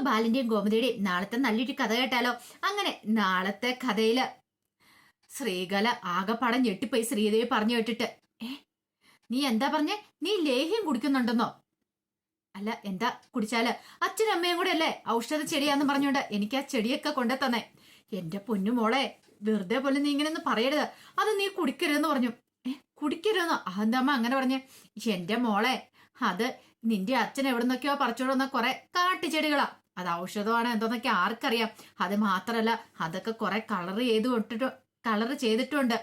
ബാലിന്റെയും ഗോമതിയുടെയും നാളത്തെ നല്ലൊരു കഥ കേട്ടാലോ? അങ്ങനെ നാളത്തെ കഥയില് ശ്രീകല ആകെപ്പാടം ഞെട്ടിപ്പോയി ശ്രീദേവി പറഞ്ഞു കേട്ടിട്ട്. ഏ നീ എന്താ പറഞ്ഞേ? നീ ലേഹ്യം കുടിക്കുന്നുണ്ടെന്നോ? അല്ല എന്താ കുടിച്ചാല്? അച്ഛനും അമ്മയും കൂടെ അല്ലേ ഔഷധ ചെടിയാന്ന് പറഞ്ഞോണ്ട് എനിക്ക് ആ ചെടിയൊക്കെ കൊണ്ടു തന്നെ. എന്റെ പൊന്നുമോളെ, വെറുതെ പോലും നീ ഇങ്ങനെ ഒന്നും പറയരുത്. അത് നീ കുടിക്കരുതെന്ന് പറഞ്ഞു. കുടിക്കരുതെന്നോ? അതെന്താമ്മ അങ്ങനെ പറഞ്ഞേ? എന്റെ മോളെ, അത് നിന്റെ അച്ഛൻ എവിടുന്നൊക്കെയോ പറിച്ചോടുന്ന കുറെ കാട്ടുചെടികളാ. അത് ഔഷധമാണ് എന്തോന്നൊക്കെ ആർക്കറിയാം. അത് മാത്രല്ല, അതൊക്കെ കുറെ കളർ ചെയ്തിട്ടുണ്ട്.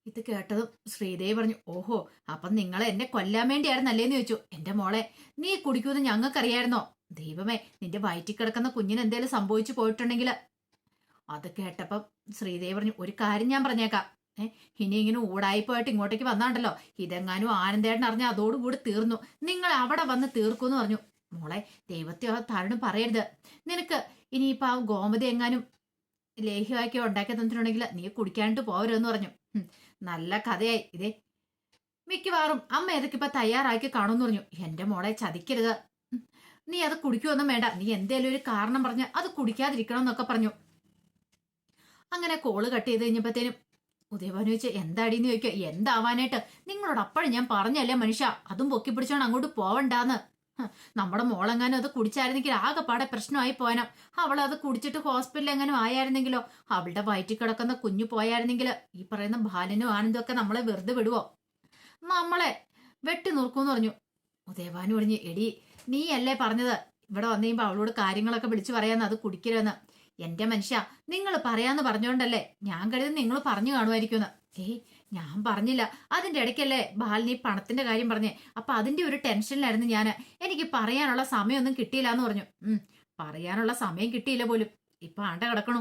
ഇത് കേട്ടതും ശ്രീദേവി പറഞ്ഞു, ഓഹോ, അപ്പം നിങ്ങൾ എന്നെ കൊല്ലാൻ വേണ്ടിയായിരുന്നല്ലേന്ന് ചോദിച്ചു. എന്റെ മോളെ, നീ കുടിക്കുമെന്ന് ഞങ്ങൾക്കറിയായിരുന്നോ? ദൈവമേ, നിന്റെ വയറ്റിൽ കിടക്കുന്ന കുഞ്ഞിന് എന്തേലും സംഭവിച്ചു പോയിട്ടുണ്ടെങ്കിൽ. അത് കേട്ടപ്പം ശ്രീദേവി പറഞ്ഞു, ഒരു കാര്യം ഞാൻ പറഞ്ഞേക്കാം. ഇനി ഇങ്ങനെ ഊടായിപ്പോയിട്ട് ഇങ്ങോട്ടേക്ക് വന്നാണ്ടല്ലോ, ഇതെങ്ങാനും ആനന്ദേട്ടൻ അറിഞ്ഞാൽ അതോടുകൂടി തീർന്നു. നിങ്ങൾ അവിടെ വന്ന് തീർക്കൂന്ന് പറഞ്ഞു. മോളെ, ദൈവത്തെ താഴെ പറയരുത്. നിനക്ക് ഇനിയിപ്പോ ആ ഗോമതി എങ്ങാനും ലേഹ്യമാക്കി ഉണ്ടാക്കി തന്നിട്ടുണ്ടെങ്കിൽ നീ കുടിക്കാണ്ട് പോവരുതെന്ന് പറഞ്ഞു. നല്ല കഥയായി. ഇതേ മിക്കവാറും അമ്മ ഏതൊക്കെ ഇപ്പൊ തയ്യാറാക്കി കാണുമെന്ന് പറഞ്ഞു. എന്റെ മോളെ, ചതിക്കരുത്. നീ അത് കുടിക്കുമൊന്നും വേണ്ട. നീ എന്തേലും ഒരു കാരണം പറഞ്ഞ് അത് കുടിക്കാതിരിക്കണം എന്നൊക്കെ പറഞ്ഞു. അങ്ങനെ കോള് കട്ട് ചെയ്ത് കഴിഞ്ഞപ്പോഴത്തേനും ഉദയഭാനു ചോദിച്ചു, എന്താടീന്ന് ചോദിക്കുക. എന്താവാനായിട്ട്? നിങ്ങളോട് അപ്പോഴും ഞാൻ പറഞ്ഞല്ലേ മനുഷ്യ, അതും പൊക്കി പിടിച്ചോണ്ട് അങ്ങോട്ട് പോവണ്ടാന്ന്. നമ്മുടെ മോളെങ്ങാനും അത് കുടിച്ചായിരുന്നെങ്കിൽ ആകെപ്പാടെ പ്രശ്നമായി പോയനം. അവളത് കുടിച്ചിട്ട് ഹോസ്പിറ്റലിൽ എങ്ങാനും ആയായിരുന്നെങ്കിലോ, അവളുടെ വയറ്റിൽ കിടക്കുന്ന കുഞ്ഞു പോയായിരുന്നെങ്കിൽ ഈ പറയുന്ന ബാലനും ആനന്ദും ഒക്കെ നമ്മളെ വെറുതെ വിടുവോ? നമ്മളെ വെട്ടി നുറുക്കൂന്ന് പറഞ്ഞു. ഉദയഭാനു പറഞ്ഞു, എടി നീ അല്ലേ പറഞ്ഞത് ഇവിടെ വന്നു കഴിയുമ്പോ അവളോട് കാര്യങ്ങളൊക്കെ വിളിച്ചു പറയാന്ന്, അത് കുടിക്കരുതെന്ന്. എന്റെ മനുഷ്യ, നിങ്ങൾ പറയാന്ന് പറഞ്ഞോണ്ടല്ലേ ഞാൻ കരുതി നിങ്ങൾ പറഞ്ഞു കാണുമായിരിക്കുമെന്ന്. ഞാൻ പറഞ്ഞില്ല. അതിന്റെ ഇടയ്ക്കല്ലേ ബാലിനി പണത്തിന്റെ കാര്യം പറഞ്ഞേ. അപ്പൊ അതിന്റെ ഒരു ടെൻഷനിലായിരുന്നു ഞാൻ. എനിക്ക് പറയാനുള്ള സമയമൊന്നും കിട്ടിയില്ല എന്ന് പറഞ്ഞു. പറയാനുള്ള സമയം കിട്ടിയില്ല പോലും. ഇപ്പൊ ആണ്ട കിടക്കണു.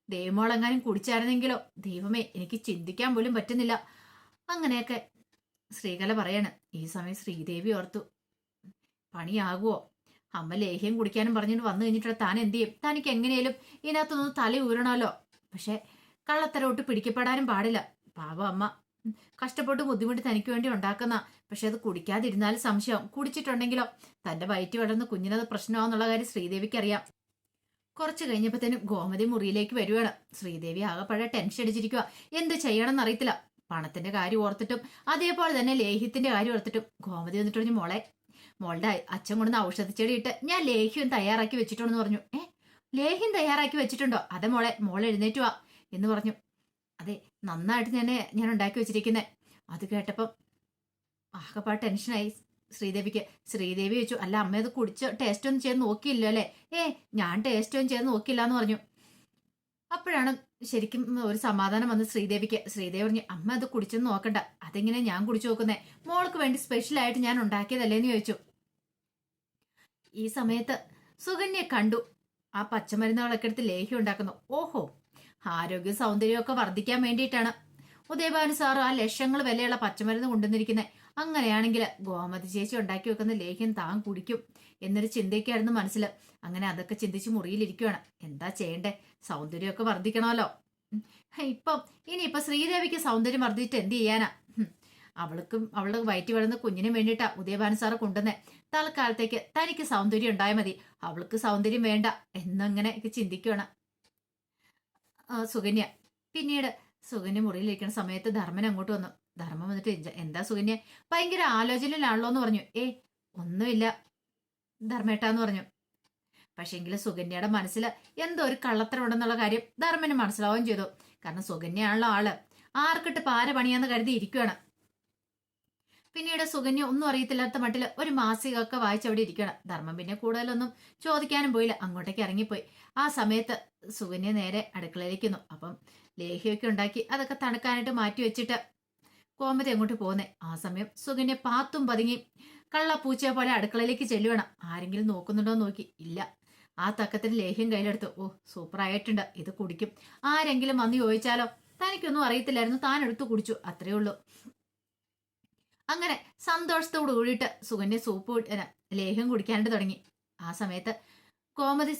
ദൈവമോളെങ്ങാനും കുടിച്ചായിരുന്നെങ്കിലോ, ദൈവമേ, എനിക്ക് ചിന്തിക്കാൻ പോലും പറ്റുന്നില്ല. അങ്ങനെയൊക്കെ ശ്രീകല പറയാണ്. ഈ സമയം ശ്രീദേവി ഓർത്തു, പണിയാകുവോ? അമ്മ ലേഹ്യം കുടിക്കാനും പറഞ്ഞിട്ട് വന്നു കഴിഞ്ഞിട്ട് താൻ എന്ത് ചെയ്യും? തനിക്ക് എങ്ങനെയാലും ഇതിനകത്തൊന്ന് തല ഊരണമല്ലോ. പക്ഷെ കള്ളത്തരോട്ട് പിടിക്കപ്പെടാനും പാടില്ല. പാവം അമ്മ കഷ്ടപ്പെട്ട് ബുദ്ധിമുട്ട് തനിക്ക് വേണ്ടി ഉണ്ടാക്കുന്ന. പക്ഷെ അത് കുടിക്കാതിരുന്നാലും സംശയം. കുടിച്ചിട്ടുണ്ടെങ്കിലോ തന്റെ വയറ്റി വളർന്ന് കുഞ്ഞിനത് പ്രശ്നമാണെന്നുള്ള കാര്യം ശ്രീദേവിക്ക് അറിയാം. കുറച്ച് കഴിഞ്ഞപ്പോഴത്തേനും ഗോമതി മുറിയിലേക്ക് വരുവാണ്. ശ്രീദേവി ആകെപ്പഴ ടെൻഷൻ അടിച്ചിരിക്കുക. എന്ത് ചെയ്യണം എന്നറിയത്തില്ല. പണത്തിന്റെ കാര്യം ഓർത്തിട്ടും അതേപോലെ തന്നെ ലേഹ്യത്തിന്റെ കാര്യം ഓർത്തിട്ടും ഗോമതി വന്നിട്ട് പറഞ്ഞു, മോളുടെ അച്ഛൻ കൊണ്ടുവന്ന് ഔഷധച്ചെടി ഇട്ട് ഞാൻ ലേഹ്യം തയ്യാറാക്കി വെച്ചിട്ടുണ്ടെന്ന് പറഞ്ഞു. ലേഹ്യം തയ്യാറാക്കി വെച്ചിട്ടുണ്ടോ? അതെ മോളെ, മോളെ എഴുന്നേറ്റുവാ എന്ന് പറഞ്ഞു. അതെ, നന്നായിട്ട് ഞാൻ ഉണ്ടാക്കി വെച്ചിരിക്കുന്നത്. അത് കേട്ടപ്പം ആകെപ്പാട് ടെൻഷനായി ശ്രീദേവിക്ക്. ശ്രീദേവി ചോദിച്ചു, അല്ല അമ്മ അത് കുടിച്ച് ടേസ്റ്റ് ഒന്നും ചെയ്ത് നോക്കിയില്ലോ അല്ലേ? ഞാൻ ടേസ്റ്റ് ഒന്നും ചെയ്ത് നോക്കില്ല എന്ന് പറഞ്ഞു. അപ്പോഴാണ് ശരിക്കും ഒരു സമാധാനം വന്ന് ശ്രീദേവിക്ക്. ശ്രീദേവി പറഞ്ഞു, അമ്മ അത് കുടിച്ചെന്ന് നോക്കണ്ട. അതെങ്ങനെ ഞാൻ കുടിച്ചു നോക്കുന്നേ? മോൾക്ക് വേണ്ടി സ്പെഷ്യലായിട്ട് ഞാൻ ഉണ്ടാക്കിയതല്ലേന്ന് ചോദിച്ചു. ഈ സമയത്ത് സുകന്യെ കണ്ടു. ആ പച്ചമരുന്നുകളൊക്കെ എടുത്ത് ലേഹ്യം ഉണ്ടാക്കുന്നു. ഓഹോ, ആരോഗ്യ സൗന്ദര്യമൊക്കെ വർദ്ധിക്കാൻ വേണ്ടിയിട്ടാണ് ഉദയഭാനു സാറ് ആ ലക്ഷങ്ങൾ വിലയുള്ള പച്ചമരുന്ന് കൊണ്ടുവന്നിരിക്കുന്നത്. അങ്ങനെയാണെങ്കിൽ ഗോമതി ചേച്ചി ഉണ്ടാക്കി വെക്കുന്ന ലേഹ്യം താൻ കുടിക്കും എന്നൊരു ചിന്തയ്ക്കായിരുന്നു മനസ്സിൽ. അങ്ങനെ അതൊക്കെ ചിന്തിച്ച് മുറിയിലിരിക്കുകയാണ്. എന്താ ചെയ്യണ്ടേ? സൗന്ദര്യമൊക്കെ വർദ്ധിക്കണമല്ലോ. ഇനിയിപ്പൊ ശ്രീദേവിക്ക് സൗന്ദര്യം വർദ്ധിച്ചിട്ട് എന്ത് ചെയ്യാനാ? അവളുടെ വയറ്റി വളർന്ന കുഞ്ഞിനും വേണ്ടിയിട്ടാ ഉദയഭാനു സാറ് കൊണ്ടുവന്നേ. തൽക്കാലത്തേക്ക് തനിക്ക് സൗന്ദര്യം ഉണ്ടായാൽ മതി, അവൾക്ക് സൗന്ദര്യം വേണ്ട എന്നങ്ങനെ ചിന്തിക്കുകയാണ് സുകന്യ. പിന്നീട് സുകന്യ മുറിയിലിരിക്കുന്ന സമയത്ത് ധർമ്മൻ അങ്ങോട്ട് വന്നു. ധർമ്മം വന്നിട്ട്, എന്താ സുകന്യ ഭയങ്കര ആലോചനയിലാണല്ലോ എന്ന് പറഞ്ഞു. ഒന്നുമില്ല ധർമ്മേട്ടാന്ന് പറഞ്ഞു. പക്ഷെങ്കിൽ സുകന്യയുടെ മനസ്സിൽ എന്തോ ഒരു കള്ളത്തരം ഉണ്ടെന്നുള്ള കാര്യം ധർമ്മന് മനസ്സിലാവുകയും ചെയ്തു. കാരണം സുകന്യയാണല്ലോ ആള്. ആർക്കിട്ട് പാര പണിയാന്ന് കരുതി ഇരിക്കുകയാണ്. പിന്നീട് സുകന്യ ഒന്നും അറിയത്തില്ലാത്ത മട്ടിൽ ഒരു മാസികയൊക്കെ വായിച്ചവിടെ ഇരിക്കണം. ധർമ്മം പിന്നെ കൂടുതലൊന്നും ചോദിക്കാനും പോയില്ല, അങ്ങോട്ടേക്ക് ഇറങ്ങിപ്പോയി. ആ സമയത്ത് സുകന്യ നേരെ അടുക്കളയിലേക്കുന്നു. അപ്പം ലേഹ്യമൊക്കെ ഉണ്ടാക്കി അതൊക്കെ തണുക്കാനായിട്ട് മാറ്റി വെച്ചിട്ട് കോമതി അങ്ങോട്ട് പോകുന്നേ. ആ സമയം സുകന്യ പാത്തും പതുങ്ങി കള്ളപ്പൂച്ചയെ പോലെ അടുക്കളയിലേക്ക് ചെല്ലുവേണം. ആരെങ്കിലും നോക്കുന്നുണ്ടോ നോക്കി. ഇല്ല. ആ തക്കത്തിന് ലേഹ്യം കയ്യിലെടുത്തു. സൂപ്പറായിട്ടുണ്ട്, ഇത് കുടിക്കും. ആരെങ്കിലും വന്ന് ചോദിച്ചാലോ? തനിക്കൊന്നും അറിയത്തില്ലായിരുന്നു, താൻ എടുത്തു കുടിച്ചു, അത്രേ ഉള്ളൂ. അങ്ങനെ സന്തോഷത്തോട് കൂടിയിട്ട് സുകന്യ ലേഹ്യം കുടിക്കാനായിട്ട് തുടങ്ങി. ആ സമയത്ത് കോമതി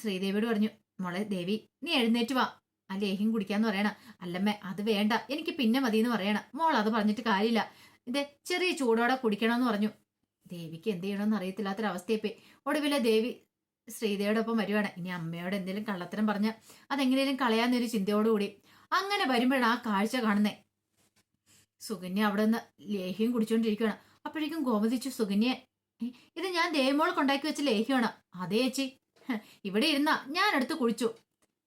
ശ്രീദേവിയോട് പറഞ്ഞു, മോളെ ദേവി, നീ എഴുന്നേറ്റ് വാ, ആ ലേഹ്യം കുടിക്കാന്ന് പറയണ. അല്ലമ്മേ, അത് വേണ്ട, എനിക്ക് പിന്നെ മതിയെന്ന് പറയണ. മോൾ അത് പറഞ്ഞിട്ട് കാര്യമില്ല, ഇത് ചെറിയ ചൂടോടെ കുടിക്കണമെന്ന് പറഞ്ഞു. ദേവിക്ക് എന്ത് ചെയ്യണമെന്ന് അറിയത്തില്ലാത്തൊരവസ്ഥയപ്പോ ഒടുവിലെ ദേവി ശ്രീദേവിയോടൊപ്പം വരുവാണ്. ഇനി അമ്മയോട് എന്തെങ്കിലും കള്ളത്തരം പറഞ്ഞ് അതെങ്ങനെയും കളയാന്നൊരു ചിന്തയോടുകൂടി അങ്ങനെ വരുമ്പോഴാണ് ആ കാഴ്ച കാണുന്നേ. സുകന്യ അവിടെ നിന്ന് ലേഹ്യം കുടിച്ചോണ്ടിരിക്കുകയാണ്. അപ്പോഴേക്കും ഗോമതിച്ചു സുകന്യെ, "ഏ, ഇത് ഞാൻ ദേവമോൾക്ക് ഉണ്ടാക്കി വെച്ച ലേഹ്യമാണ്." "അതേ ചേച്ചി, ഇവിടെ ഇരുന്ന ഞാൻ എടുത്ത് കുടിച്ചു."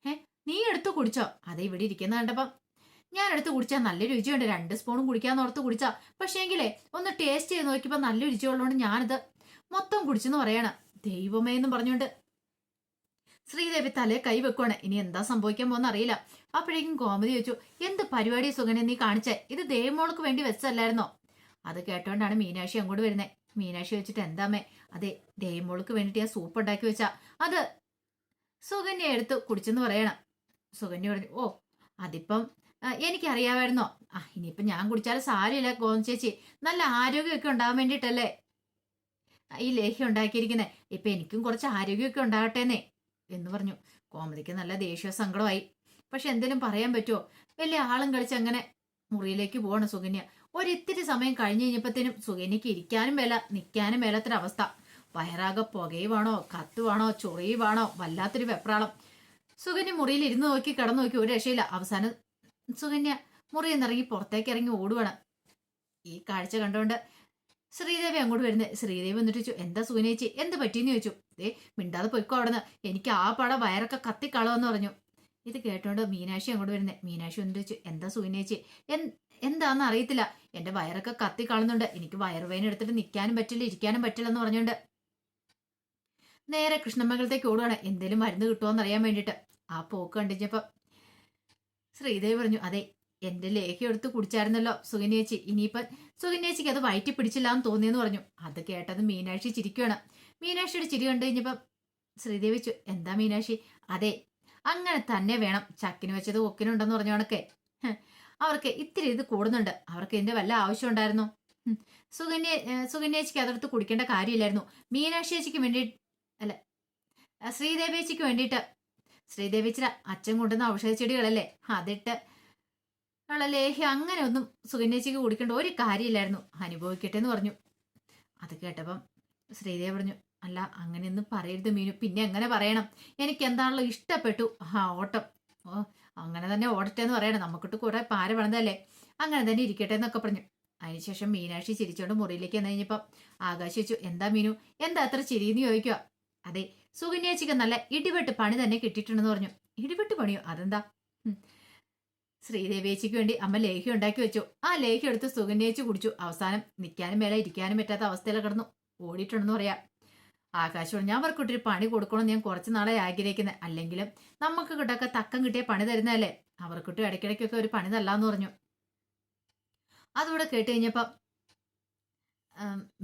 "ഏ, നീ എടുത്ത് കുടിച്ചോ?" "അതെ, ഇവിടെ ഇരിക്കുന്ന കണ്ടപ്പം ഞാൻ എടുത്ത് കുടിച്ചാ നല്ല രുചിയുണ്ട്. 2 സ്പൂണും കുടിക്കാന്ന് ഓർത്ത് കുടിച്ചാ. പക്ഷേങ്കിലേ ഒന്ന് ടേസ്റ്റ് ചെയ്ത് നോക്കിയപ്പോ നല്ല രുചിയുള്ളതുകൊണ്ട് ഞാനിത് മൊത്തം കുടിച്ചെന്ന് പറയണം." "ദൈവമേ" എന്നും പറഞ്ഞുകൊണ്ട് ശ്രീദേവി തലേ കൈ വെക്കുവാണ്. ഇനി എന്താ സംഭവിക്കാൻ പോകുന്ന അറിയില്ല. അപ്പോഴേക്കും കോമതി ചോദിച്ചു, "എന്ത് പരിപാടി സുഗനെ നീ കാണിച്ചേ? ഇത് ദേവമോൾക്ക് വേണ്ടി വെച്ചല്ലായിരുന്നോ?" അത് കേട്ടോണ്ടാണ് മീനാക്ഷി അങ്ങോട്ട് വരുന്നത്. മീനാക്ഷി വെച്ചിട്ട്, "എന്താമ്മേ?" "അതെ, ദേവമോൾക്ക് വേണ്ടിട്ട് ഞാൻ സൂപ്പ് ഉണ്ടാക്കി വെച്ചാ അത് സുകന്യ എടുത്ത് കുടിച്ചെന്ന് പറയണം." സുകന്യ പറഞ്ഞു, "ഓ, അതിപ്പം എനിക്കറിയാമായിരുന്നോ? ഇനിയിപ്പം ഞാൻ കുടിച്ചാലും സാരമില്ല ഗോമതി ചേച്ചി. നല്ല ആരോഗ്യമൊക്കെ ഉണ്ടാവാൻ വേണ്ടിയിട്ടല്ലേ ഈ ലേഹ്യം ഉണ്ടാക്കിയിരിക്കുന്നത്. ഇപ്പൊ എനിക്കും കുറച്ച് ആരോഗ്യമൊക്കെ ഉണ്ടാകട്ടേന്നേ" എന്ന് പറഞ്ഞു. കോമതിക്ക് നല്ല ദേഷ്യ സങ്കടമായി. പക്ഷെ എന്തെങ്കിലും പറയാൻ പറ്റുമോ? വലിയ ആളും കളിച്ച് അങ്ങനെ മുറിയിലേക്ക് പോവാണ് സുകന്യ. ഒരിത്തിരി സമയം കഴിഞ്ഞ് കഴിഞ്ഞപ്പോഴത്തേനും സുകന്യക്ക് ഇരിക്കാനും മേല നിൽക്കാനും മേലാത്തൊരവസ്ഥ. വയറാകെ പുകയുവാണോ കത്തുവാണോ ചൊറിയുവാണോ വല്ലാത്തൊരു വെപ്രാളം. സുകന്യ മുറിയിൽ ഇരുന്ന് നോക്കി കിടന്നു നോക്കി, ഒരു രക്ഷയില്ല. അവസാനം സുകന്യ മുറിയിൽ നിന്നിറങ്ങി പുറത്തേക്ക് ഇറങ്ങി ഓടുവാണ്. ഈ കാഴ്ച കണ്ടുകൊണ്ട് ശ്രീദേവി അങ്ങോട്ട് വരുന്നത്. ശ്രീദേവി വന്നിട്ട് ചോദിച്ചു, "എന്താ സുകന്യേച്ചി, എന്ത് പറ്റിയെന്ന് ചോദിച്ചു. മിണ്ടാതെ പൊയ്ക്കോ അവിടുന്ന്, എനിക്ക് ആ പട വയറൊക്കെ കത്തിക്കളവെന്ന് പറഞ്ഞു." ഇത് കേട്ടോണ്ട് മീനാക്ഷി അങ്ങോട്ട് വരുന്നത്. മീനാക്ഷി വന്നിട്ട് ചോദിച്ചു, "എന്താ സുകന്യേച്ചി, എന്താന്ന് അറിയത്തില്ല, എന്റെ വയറൊക്കെ കത്തിക്കളന്നുണ്ട്. എനിക്ക് വയറുവേദന എടുത്തിട്ട് നിൽക്കാനും പറ്റില്ല ഇരിക്കാനും പറ്റില്ല" എന്ന് പറഞ്ഞുകൊണ്ട് നേരെ കൃഷ്ണമംഗലത്തേക്ക് ഓടുവാണ്. എന്തേലും മരുന്ന് കിട്ടുമോന്ന് അറിയാൻ വേണ്ടിയിട്ട്. ആ പോക്ക് കണ്ടിച്ചപ്പോ ശ്രീദേവി പറഞ്ഞു, "അതെ, എന്റെ ലേഹ്യം എടുത്ത് കുടിച്ചായിരുന്നല്ലോ സുകന്യേച്ചി. ഇനിയിപ്പം സുകന്യേച്ചിക്ക് അത് വയറ്റി പിടിച്ചില്ലാന്ന് തോന്നിയെന്ന് പറഞ്ഞു." അത് കേട്ടത് മീനാക്ഷി ചിരിക്കുകയാണ്. മീനാക്ഷിയുടെ ചിരി കണ്ടു കഴിഞ്ഞപ്പം ശ്രീദേവി ചോദിച്ചു, "എന്താ മീനാക്ഷി?" "അതെ, അങ്ങനെ തന്നെ വേണം. ചക്കിന് വെച്ചത് ഒക്കിനുണ്ടെന്ന് പറഞ്ഞ കണക്കെ അവർക്ക് ഇത്തിരി ഇത് കൂടുന്നുണ്ട്. അവർക്ക് ഇതിന്റെ വല്ല ആവശ്യം ഉണ്ടായിരുന്നു. സുകന്യേച്ചിക്ക് അതെടുത്ത് കുടിക്കേണ്ട കാര്യമില്ലായിരുന്നു. മീനാക്ഷി ചേച്ചിക്ക് വേണ്ടി അല്ല, ശ്രീദേവേച്ചിക്ക് വേണ്ടിയിട്ട് ശ്രീദേവിച്ചിര അച്ഛൻ കൊണ്ടുവന്ന ഔഷധ ചെടികളല്ലേ, അതിട്ട് ഉള്ള ലേഹ്യം അങ്ങനെ ഒന്നും സുകന്യേച്ചിക്ക് കുടിക്കേണ്ട ഒരു കാര്യമില്ലായിരുന്നു. അനുഭവിക്കട്ടെ എന്ന് പറഞ്ഞു." അത് കേട്ടപ്പം ശ്രീദേവി പറഞ്ഞു, "അല്ല, അങ്ങനെയൊന്നും പറയരുത് മീനു. പിന്നെ എങ്ങനെ പറയണം? എനിക്ക് എന്താണല്ലോ ഇഷ്ടപ്പെട്ടു ഓട്ടം. ഓ, അങ്ങനെ തന്നെ ഓടട്ടെ എന്ന് പറയണം. നമുക്കിട്ട് കുറെ പാര പണിതല്ലേ, അങ്ങനെ തന്നെ ഇരിക്കട്ടെ" എന്നൊക്കെ പറഞ്ഞു. അതിനുശേഷം മീനാക്ഷി ചിരിച്ചോണ്ട് മുറിയിലേക്ക് വന്നു കഴിഞ്ഞപ്പം ആകാശ് ചോദിച്ചു, "എന്താ മീനു, എന്താ അത്ര ചിരിയെന്ന് ചോദിക്കുക?" "അതെ, സുകന്യേച്ചിക്ക് നല്ല ഇടിവെട്ട് പണി തന്നെ കിട്ടിയിട്ടുണ്ടെന്ന് പറഞ്ഞു." "ഇടിവെട്ട് പണിയോ? അതെന്താ?" "ശ്രീദേവേച്ചിക്ക് വേണ്ടി അമ്മ ലേഹ്യം ഉണ്ടാക്കി വെച്ചു. ആ ലേഹ്യം എടുത്ത് സുകന്യേച്ചി കുടിച്ചു. അവസാനം നിൽക്കാനും മേലെ ഇരിക്കാനും പറ്റാത്ത അവസ്ഥയിൽ കിടന്നു ഓടിയിട്ടുണ്ടെന്ന് പറയാം." ആകാശ് പറഞ്ഞു, "ഞാൻ അവർക്കൊട്ടൊരു പണി കൊടുക്കണമെന്ന് ഞാൻ കുറച്ച് നാളെ ആഗ്രഹിക്കുന്നത്. അല്ലെങ്കിലും നമുക്ക് കിട്ടൊക്കെ തക്കം കിട്ടിയ പണി തരുന്നതല്ലേ, അവർക്കൊട്ടും ഇടയ്ക്കിടയ്ക്കൊക്കെ ഒരു പണി തല്ലാന്ന് പറഞ്ഞു." അതുകൂടെ കേട്ട് കഴിഞ്ഞപ്പം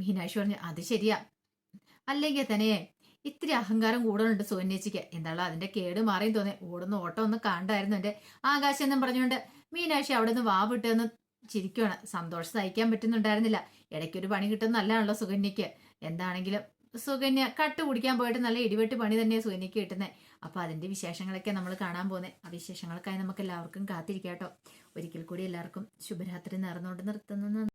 മീനാക്ഷി പറഞ്ഞു, "അത് ശരിയാ. അല്ലെങ്കിൽ തന്നെ ഇത്തിരി അഹങ്കാരം കൂടുതലുണ്ട് സുകന്യേച്ചിക്ക്. എന്തായാലും അതിന്റെ കേട് മാറിയും തോന്നി. ഓടുന്ന ഓട്ടം ഒന്ന് കാണണ്ടായിരുന്നു എന്റെ ആകാശം" എന്നും പറഞ്ഞുകൊണ്ട് മീനാക്ഷി അവിടെ നിന്ന് വാവിട്ടെന്ന് ചിരിക്കുകയാണ്. സന്തോഷം സഹിക്കാൻ പറ്റുന്നുണ്ടായിരുന്നില്ല. ഇടയ്ക്കൊരു പണി കിട്ടുന്ന നല്ലതാണല്ലോ സുകന്യക്ക്. എന്താണെങ്കിലും സുകന്യ കട്ട് കുടിക്കാൻ പോയിട്ട് നല്ല ഇടിവെട്ട് പണി തന്നെയാണ് സുകന്യക്ക് കിട്ടുന്നത്. അപ്പൊ അതിന്റെ വിശേഷങ്ങളൊക്കെ നമ്മൾ കാണാൻ പോകുന്നത്. ആ വിശേഷങ്ങൾക്കായി നമുക്ക് എല്ലാവർക്കും കാത്തിരിക്കാട്ടോ. ഒരിക്കൽ കൂടി എല്ലാവർക്കും ശുഭരാത്രി നേർന്നുകൊണ്ട് നിർത്തുന്നു.